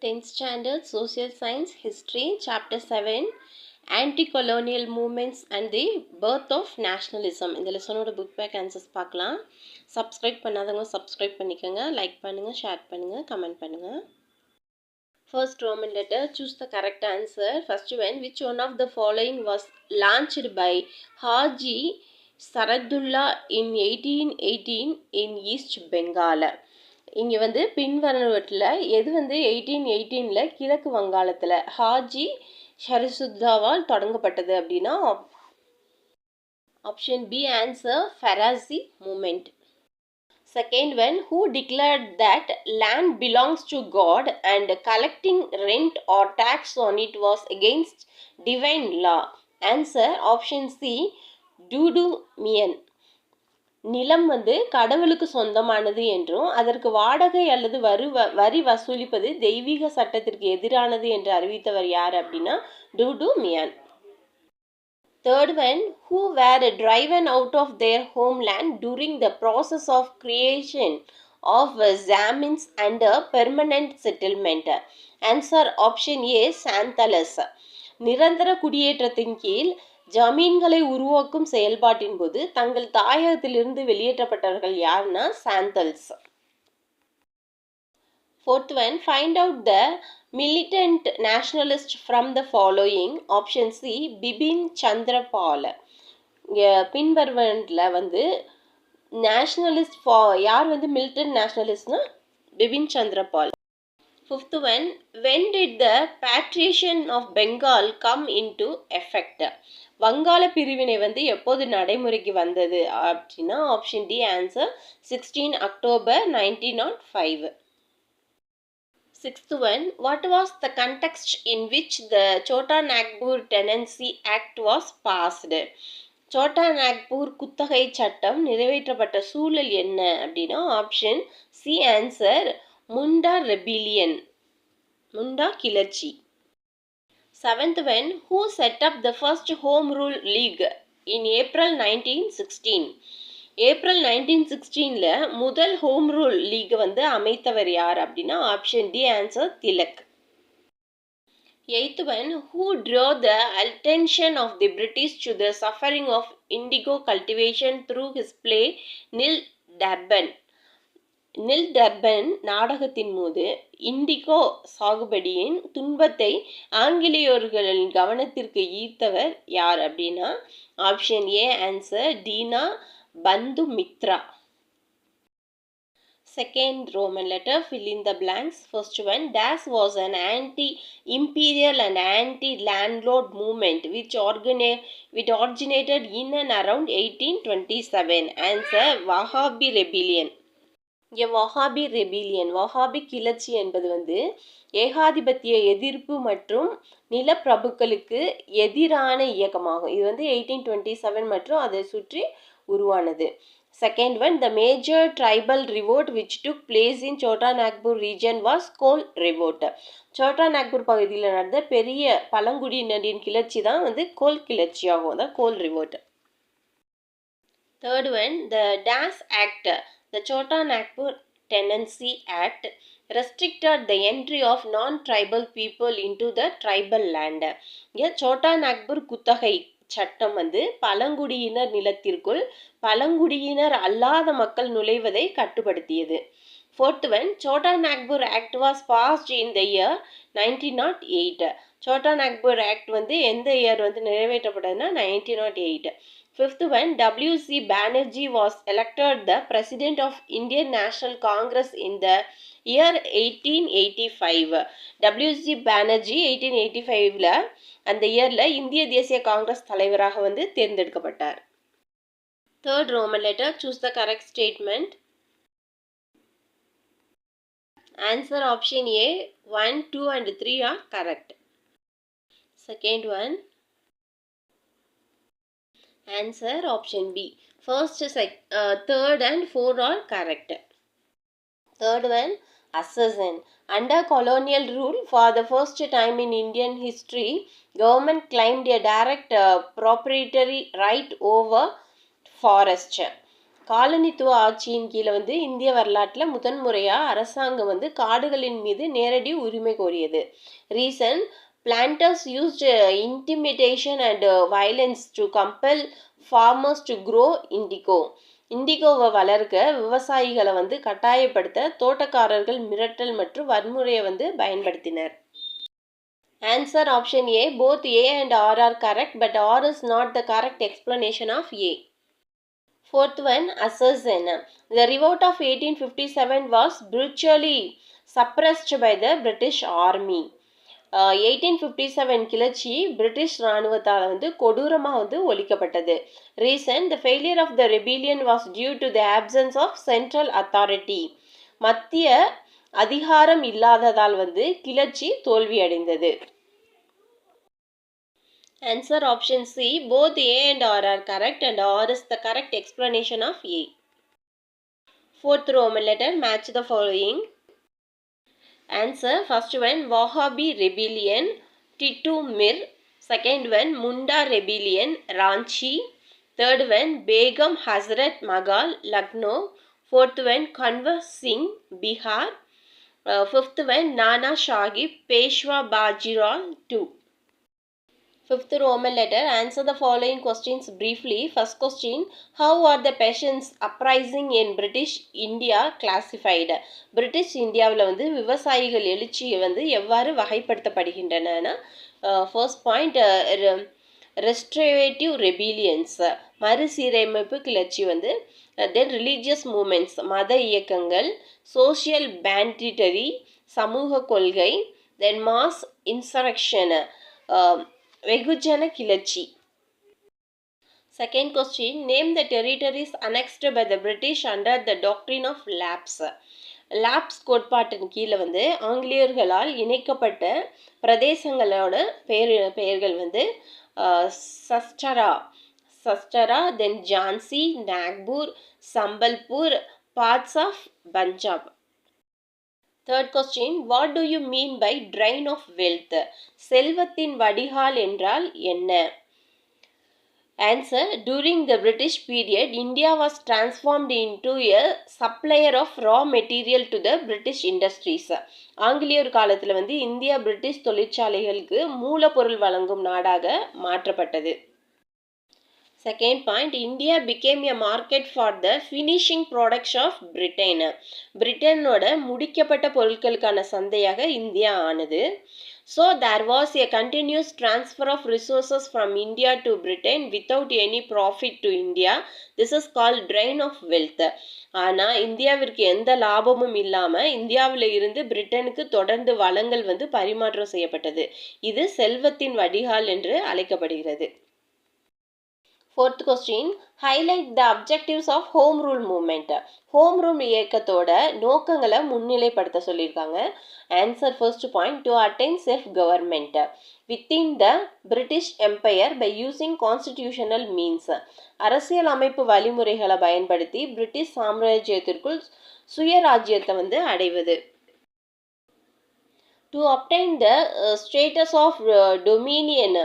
10th Standard Social Science History Chapter 7 Anti-Colonial Movements and the Birth of Nationalism. இந்த லெசனோட book back answers பார்க்கலாம். Subscribe பண்ணாதவங்க subscribe பண்ணிக்கோங்க. Like பண்ணுங்கள், share பண்ணுங்கள், comment பண்ணுங்கள். First Roman letter, choose the correct answer. First one, which one of the following was launched by Haji Saradullah in 1818 in East Bengal? இங்கே வந்து பின்வருவற்றில் எது வந்து 1818 கிழக்கு வங்காளத்தில் ஹாஜி ஷரிசுத்தாவால் தொடங்கப்பட்டது அப்படின்னா option B answer Faraizi movement. Second one, who declared that land belongs to God and collecting rent or tax on it was against divine law? Answer option C, Dudu Mian. நிலம் வந்து கடவுளுக்கு சொந்தமானது என்றும் அதற்கு வாடகை அல்லது வரி வசூலிப்பது தெய்வீக சட்டத்திற்கு எதிரானது என்று அறிவித்தவர் யார் அப்படின்னா Dudu Miyan. Third one, who were driven out of their homeland during the process of creation of Zamins under permanent settlement? Answer option A, Santhals. நிரந்தர குடியேற்றத்தின் கீழ் ஜமீன்களை உருவாக்கும் செயல்பாட்டின் போது தங்கள் தாயகத்திலிருந்து வெளியேற்றப்பட்டவர்கள் யாருன்னா Santhals. Fourth one, find out the militant nationalist from the following. Option C, Bipin Chandrapal. பின்வருவன்ல வந்து nationalist யார் வந்து மிலிட்டன்ட் நேஷனலிஸ்ட்னா Bipin Chandra Pal. Fifth one, when did the patriation of Bengal come into effect? வங்காள பிரிவினை வந்து எப்போது நடைமுறைக்கு வந்தது அப்படின்னா option D answer 16 October 1905. Sixth one, what was the context in which the Chota Nagpur Tenancy Act was passed? Chota Nagpur குத்தகை சட்டம் நிறைவேற்றப்பட்ட சூழல் என்ன அப்படின்னா option C answer Munda rebellion, Munda கிளர்ச்சி. Seventh one, who set up the first Home Rule League in April 1916? April 1916 முதல் home rule league வந்து அமைத்தவர் யார் அப்படின்னா option D answer Tilak. Eighth one, who drew the attention of the British to the suffering of indigo cultivation through his play Nil Durban? நில் Durban நாடகத்தின் போது indigo சாகுபடியின் துன்பத்தை ஆங்கிலேயர்களின் கவனத்திற்கு ஈர்த்தவர் யார் அப்படின்னா ஆப்ஷன் ஏ ஆன்சர் டீனா பந்து Mitra. Second Roman letter, fill in the blanks. First one, Das was an anti-imperial and anti-landlord movement which originated in and around 1827. Answer Wahhabi rebellion. இங்கே Wahhabi rebellion, Wahhabi கிளர்ச்சி என்பது வந்து ஏகாதிபத்திய எதிர்ப்பு மற்றும் நிலப்பிரபுக்களுக்கு எதிரான இயக்கமாகும். இது வந்து 1827 மற்றும் அதை சுற்றி உருவானது. Second one, the major tribal revolt which took place in Chota Nagpur region was Kol revolt. Chhota Nagpur பகுதியில் நடந்த பெரிய பழங்குடியினரின் கிளர்ச்சி தான் வந்து கோல் கிளர்ச்சி ஆகும், அதான் கோல் revolt. Third one, the Das Act, the Chota Nagpur Tenancy Act, restricted the entry of non-tribal people into the tribal land. இங்கே சோட்டா நாக்பூர் குத்தகை சட்டம் வந்து பழங்குடியினர் நிலத்திற்குள் பழங்குடியினர் அல்லாத மக்கள் நுழைவதை கட்டுப்படுத்தியது. Fourth one, Chota Nagpur Act was passed in the year 1908. Chota Nagpur act வந்து எந்த இயர் வந்து நிறைவேற்றப்பட்டதுன்னா 1908. Fifth one, W.C. Banerjee was elected the President of Indian National Congress in the year 1885. W.C. Banerjee 1885 அந்த இயரில் இந்திய தேசிய காங்கிரஸ் தலைவராக வந்து தேர்ந்தெடுக்கப்பட்டார். Third Roman letter, choose the correct statement. Answer option A, 1, 2 and 3 are correct. Second one, answer option B. First, third and 4 are correct. Third one, assassin. Under colonial rule, for the first time in Indian history, government claimed a direct proprietary right over forest. காலனித்துவ ஆட்சியின் கீழே வந்து இந்திய வரலாற்றில் முதன்முறையாக அரசாங்கம் வந்து காடுகளின் மீது நேரடி உரிமை கோரியது. Reason, planters used intimidation and violence to compel farmers to grow indigo. இண்டிகோவை வளர்க்க விவசாயிகளை வந்து கட்டாயப்படுத்த தோட்டக்காரர்கள் மிரட்டல் மற்றும் வன்முறையை வந்து பயன்படுத்தினர். Answer option A. Both A and R are correct, but R is not the correct explanation of A. Fourth one, assassin. The revolt of 1857 was brutally suppressed by the British Army. 1857 கிளர்ச்சி British இராணுவத்தால் வந்து கொடூரமாக வந்து ஒழிக்கப்பட்டது. Reason, the failure of the rebellion was due to the absence of central authority. மத்திய அதிகாரம் இல்லாததால் வந்து கிளர்ச்சி தோல்வியடைந்தது. Answer option C. Both A and R are correct and R is the correct explanation of A. Fourth Roman letter, match the following. Answer, first one Wahhabi rebellion, Titu Mir. Second one Munda rebellion, Ranchi. Third one Begum Hazrat Mahal, Lucknow. Fourth one Kanwar Singh, Bihar. Fifth one Nana Sahib, Peshwa Bajirao II. Fifth Roman letter, answer the following questions briefly. First question, how are the peasants uprising in British India classified? British இந்தியாவில் வந்து விவசாயிகள் எழுச்சி வந்து எவ்வாறு வகைப்படுத்தப்படுகின்றன? First point, ரெஸ்ட்ரேட்டிவ் ரெபிலியன்ஸ், மறுசீரமைப்பு கிளர்ச்சி வந்து. தென் ரிலீஜியஸ் மூமெண்ட்ஸ், மத இயக்கங்கள். சோஷியல் பேண்டிட்டரி, சமூக கொள்கை. தென் மாஸ் இன்சரக்ஷன், வெகுஜன கிளர்ச்சி. Second question, name the territories annexed by the British under the doctrine of lapse. Lapse கோட்பாட்டின் கீழே வந்து ஆங்கிலேயர்களால் இணைக்கப்பட்ட பிரதேசங்களோட பெயர்கள் வந்து Satara, then Jhansi, Nagpur, Sambalpur, parts of Punjab. Third question, what do you mean by drain of wealth? செல்வத்தின் வடிகால் என்றால் என்ன? Answer, during the British period, India was transformed into a supplier of raw material to the British industries. ஆங்கிலேயர் காலத்தில் வந்து India British தொழிற்சாலைகளுக்கு மூலப்பொருள் வழங்கும் நாடாக மாற்றப்பட்டது. Second point, India became a market for the finishing products of Britain. பிரிட்டனோட முடிக்கப்பட்ட பொருட்களுக்கான சந்தையாக இந்தியா ஆனது. So there was a continuous transfer of resources from India to Britain without any profit to India. This is called drain of wealth. ஆனால் இந்தியாவிற்கு எந்த லாபமும் இல்லாமல் இந்தியாவில் இருந்து பிரிட்டனுக்கு தொடர்ந்து வளங்கள் வந்து பரிமாற்றம் செய்யப்பட்டது. இது செல்வத்தின் வடிகால் என்று அழைக்கப்படுகிறது. Fourth question, highlight the objectives of home rule movement. Home rule இயக்கத்தோட நோக்கங்களை முன்னிலைப்படுத்த சொல்லியிருக்காங்க. Answer, first point, to attain self government within the British Empire by using constitutional means. அரசியல் அமைப்பு வழிமுறைகளை பயன்படுத்தி பிரிட்டிஷ் சாம்ராஜ்யத்திற்குள் சுயராஜ்யத்தை வந்து அடைவது. To obtain the status of dominion,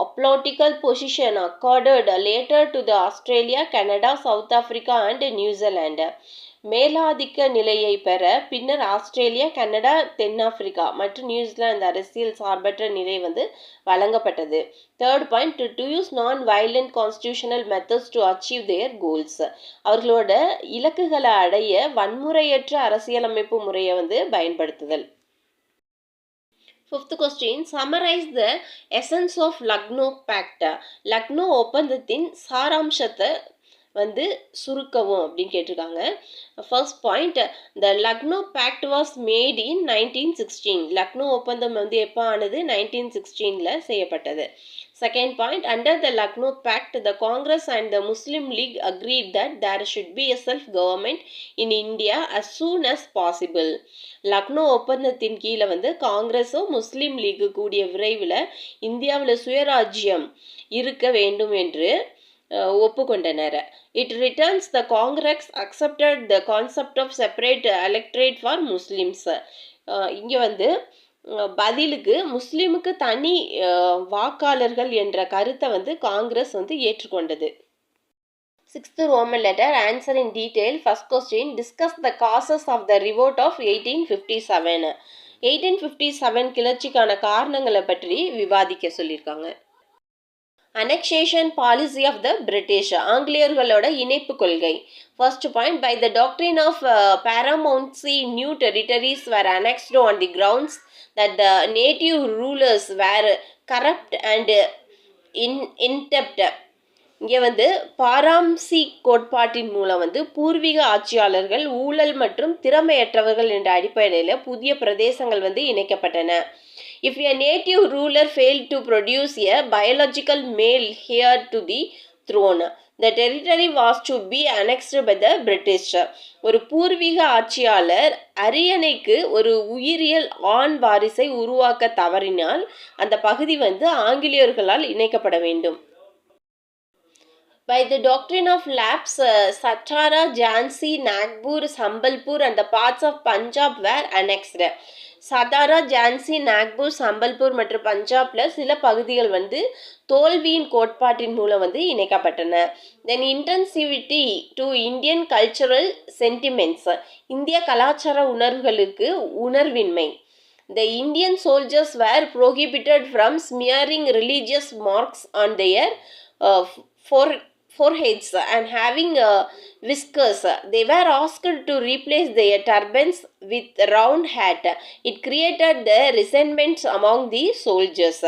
a political position accorded later to the Australia, Canada, South Africa and New Zealand. மேலாதிக்க நிலையை பெற பின்னர் ஆஸ்திரேலியா, கனடா, தென்னாப்பிரிக்கா மற்றும் நியூசிலாந்து அரசியல் சார்பற்ற நிலை வந்து வழங்கப்பட்டது. தேர்ட் பாயிண்ட், டு யூஸ் நான் violent constitutional methods to achieve their goals. அவர்களோட இலக்குகளை அடைய வன்முறையற்ற அரசியலமைப்பு முறையை வந்து பயன்படுத்துதல். Fifth question, summarize the essence of Lucknow Pact. Lucknow ஒப்பந்தத்தின் சாராம்சத்தை வந்து சுருக்கவும் அப்படின்னு கேட்டிருக்காங்க. First point, the Lucknow pact was made in 1916. Lucknow ஒப்பந்தம் வந்து எப்போ ஆனது? 1916 செய்யப்பட்டது. Second point, under the Lucknow Pact, the Congress and the Muslim League agreed that there should be a self-government in India as soon as possible. Lucknow ஒப்பந்தத்தின் கீழே வந்து காங்கிரஸும் முஸ்லீம் leak கூடிய விரைவில் இந்தியாவில் சுயராஜ்யம் இருக்க வேண்டும் என்று ஒப்புக்கொண்டனர். It returns the Congress accepted the concept of separate electorate for Muslims. இங்கே வந்து பதிலுக்கு முஸ்லீமுக்கு தனி வாக்காளர்கள் என்ற கருத்தை வந்து காங்கிரஸ் வந்து ஏற்றுக்கொண்டது. Sixth Roman letter, answer in detail. First question, discuss the causes of the revolt of 1857. 1857 கிளர்ச்சிக்கான காரணங்களை பற்றி விவாதிக்க சொல்லியிருக்காங்க. Annexation policy of the British, ஆங்கிலேயர்களோட இணைப்பு கொள்கை. First point, by the doctrine of paramountcy, new territories were annexed on the grounds that the native rulers were corrupt and inept. இங்கே வந்து பாராம்சி கோட்பாட்டின் மூலம் வந்து பூர்வீக ஆட்சியாளர்கள் ஊழல் மற்றும் திறமையற்றவர்கள் என்ற அடிப்படையில் புதிய பிரதேசங்கள் வந்து இணைக்கப்பட்டன. If a native ruler failed to produce a biological male heir to the throne, the territory was to be annexed by the British. ஒரு பூர்வீக ஆட்சியாளர் அரியணைக்கு ஒரு உயிரியல் ஆண் வாரிசை உருவாக்க தவறினால் அந்த பகுதி வந்து ஆங்கிலேயர்களால் இணைக்கப்பட வேண்டும். By the doctrine of lapse, Satara, Jhansi, Nagpur, Sambalpur and the parts of Punjab were annexed. Satara, Jhansi, Nagpur, Sambalpur மற்றும் பஞ்சாப்ல சில பகுதிகள் வந்து தோல்வியின் கோட்பாட்டின் மூலம் வந்து இணைக்கப்பட்டன. தென் இன்டென்சிவிட்டி டு இந்தியன் கல்ச்சரல் சென்டிமெண்ட்ஸ், இந்திய கலாச்சார உணர்வுகளுக்கு உணர்வின்மை. The Indian soldiers were prohibited from smearing religious marks on their foreheads and having whiskers. They were asked to replace their turbans with round hat. It created the resentments among the soldiers.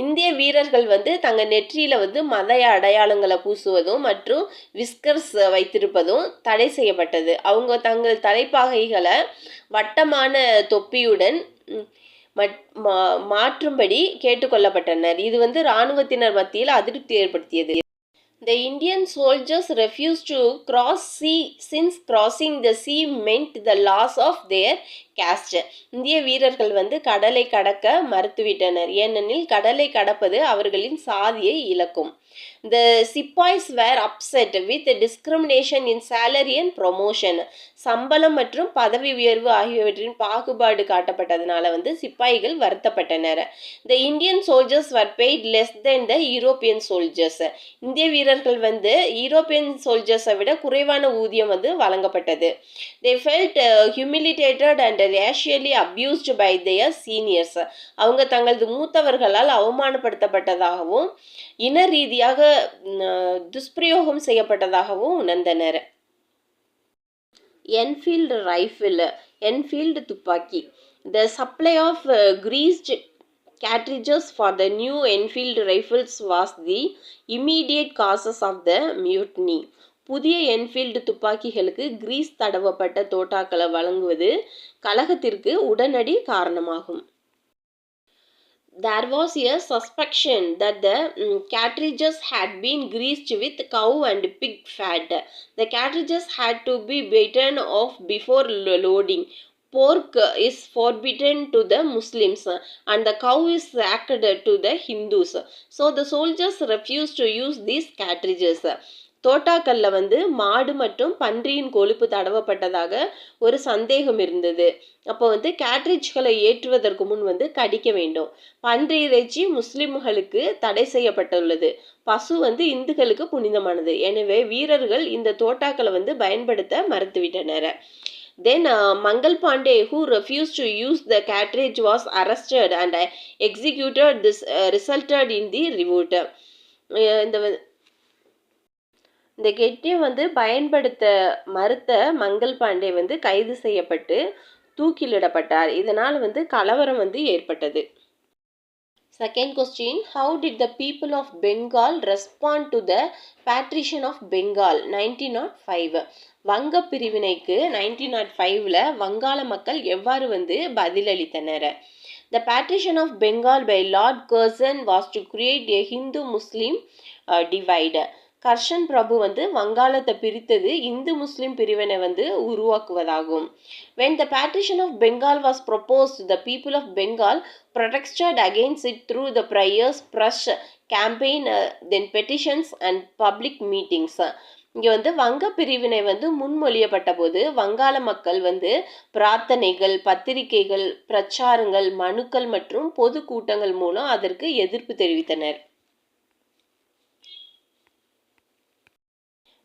இந்திய வீரர்கள் வந்து தங்கள் நெற்றியில் வந்து மத அடையாளங்களை பூசுவதும் மற்றும் whiskers வைத்திருப்பதும் தடை செய்யப்பட்டது. அவங்க தங்கள் தலைப்பாகைகளை வட்டமான தொப்பியுடன் மாற்றும்படி கேட்டுக்கொள்ளப்பட்டனர். இது வந்து இராணுவத்தினர் மத்தியில் அதிருப்தி ஏற்படுத்தியது. The Indian soldiers refused to cross sea since crossing the sea meant the loss of their caste. இந்திய வீரர்கள் வந்து கடலை கடக்க மறுத்துவிட்டனர், ஏனெனில் கடலை கடப்பது அவர்களின் சாதியை இழக்கும். The Sepoys were upset with discrimination in salary and promotion. சம்பளம் மற்றும் பதவி உயர்வு ஆகியவற்றின் பாகுபாடு காட்டப்பட்டதனால வந்து சிப்பாய்கள் வருத்தப்பட்டனர். The Indian soldiers were paid less than the European soldiers. இந்திய வீரர்கள் வந்து யூரோப்பியன் சோல்ஜர்ஸை விட குறைவான ஊதியம் வந்து வழங்கப்பட்டது. They felt humiliated and racially abused by their seniors. அவங்க தங்களது மூத்தவர்களால் அவமானப்படுத்தப்பட்டதாகவும் இன ரீதியாக துஷ்பிரயோகம் செய்யப்பட்டதாகவும் உணர்ந்தனர். என்ஃபீல்டு ரைஃபிள், என்ஃபீல்டு துப்பாக்கி. The supply of greased cartridges for the new Enfield rifles was the immediate causes of the mutiny. புதிய என்ஃபீல்டு துப்பாக்கிகளுக்கு கிரீஸ் தடவப்பட்ட தோட்டாக்களை வழங்குவது கலகத்திற்கு உடனடி காரணமாகும். There was a suspicion that the cartridges had been greased with cow and pig fat. The cartridges had to be beaten off before loading. Pork is forbidden to the Muslims and the cow is sacred to the Hindus. So the soldiers refused to use these cartridges. தோட்டாக்கல்ல வந்து மாடு மற்றும் பன்றியின் கொழுப்பு தடவப்பட்டதாக ஒரு சந்தேகம் இருந்தது. அப்போ வந்து கேட்ரிட்ஜ்களை ஏற்றுவதற்கு முன் வந்து கடிக்க வேண்டும். பன்றி இறைச்சி முஸ்லிம்களுக்கு தடை செய்யப்பட்டுள்ளது. பசு வந்து இந்துக்களுக்கு புனிதமானது. எனவே வீரர்கள் இந்த தோட்டாக்களை வந்து பயன்படுத்த மறுத்துவிட்டனர். Then Mangal Pandey, who refused to use the cartridge, was arrested and executed. This resulted in the revolt. இந்த கெட்டியை வந்து பயன்படுத்த மறுத்த மங்கள் பாண்டே வந்து கைது செய்யப்பட்டு தூக்கிலிடப்பட்டார். இதனால் வந்து கலவரம் வந்து ஏற்பட்டது. Second question, how did the people of Bengal respond to the partition of Bengal 1905? வங்க பிரிவினைக்கு 1905ல வங்காள மக்கள் எவ்வாறு வந்து பதிலளித்தனர்? The partition of Bengal by Lord Curzon was to create a Hindu-Muslim divide. கர்ஷன் பிரபு வந்து வங்காளத்தை பிரித்தது இந்து முஸ்லிம் பிரிவினை வந்து உருவாக்குவதாகும். When the partition of Bengal was proposed, the people of Bengal protested against it through the prayers, press campaign, then petitions and public meetings. இங்கே வந்து வங்க பிரிவினை வந்து முன்மொழியப்பட்ட போது வங்காள மக்கள் வந்து பிரார்த்தனைகள், பத்திரிகைகள், பிரச்சாரங்கள், மனுக்கள் மற்றும் பொது கூட்டங்கள் மூலம் அதற்கு எதிர்ப்பு தெரிவித்தனர்.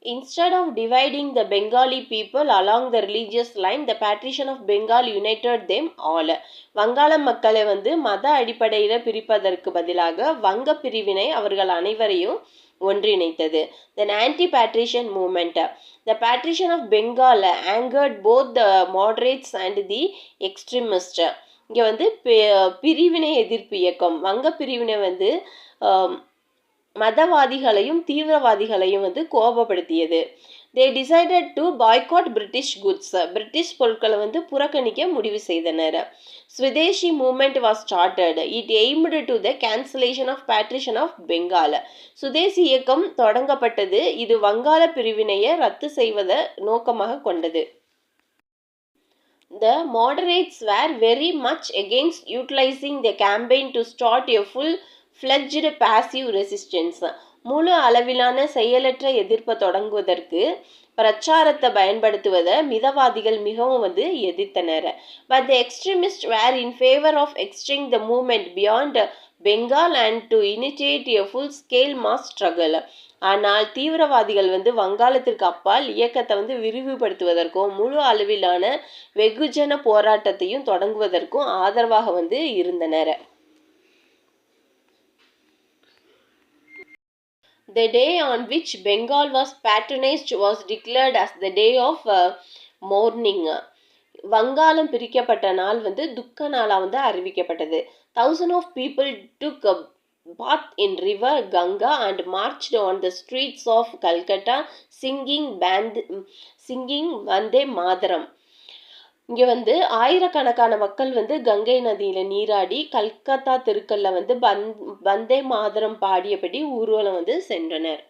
Instead of dividing the Bengali people along the religious line, the partition of Bengal united them all. வங்காள மக்களை மத அடிப்படையில் பிரிப்பதற்கு பதிலாக வங்க பிரிவினை அவர்கள் அனைவரையும் ஒன்றிணைத்தது. Then anti-partition movement. The partition of Bengal angered both the moderates and the extremists. இங்கே பிரிவினை எதிர்ப்பு இயக்கம் வங்க பிரிவினை மதவாதிகளையும் தீவிரவாதிகளையும் கோபப்படுத்தியது. They decided to boycott British goods. British பொருட்களை புறக்கணிக்க முடிவு செய்தனர். Swadeshi movement was started. It aimed to the cancellation of partition of Bengal. சுதேசி இயக்கம் தொடங்கப்பட்டது. இது வங்காள பிரிவினையை ரத்து செய்வதை நோக்கமாக கொண்டது. The moderates were very much against utilizing the campaign to start a full-fledged passive resistance. முழு அளவிலான செயலற்ற எதிர்ப்பை தொடங்குவதற்கு பிரச்சாரத்தை பயன்படுத்துவதை மிதவாதிகள் மிகவும் எதிர்த்தனர். But the extremists were in favor of extending the movement beyond Bengal and to initiate a full-scale mass struggle. ஆனால் தீவிரவாதிகள் வங்காளத்திற்கு அப்பால் இயக்கத்தை விரிவுபடுத்துவதற்கும் முழு அளவிலான வெகுஜன போராட்டத்தையும் தொடங்குவதற்கும் ஆதரவாக இருந்தனர். The day on which Bengal was patronized was declared as the day of mourning. வங்காளம் பிரிக்கப்பட்ட நாள் துக்க நாளா அறிவிக்கப்பட்டது. Thousands of people took a bath in river Ganga and marched on the streets of Calcutta singing Vande Mataram. இங்கே ஆயிரக்கணக்கான மக்கள் கங்கை நதியில் நீராடி கல்கத்தா தெருக்கல்ல வந்தே மாதரம் பாடியபடி ஊர்வலம் சென்றனர்.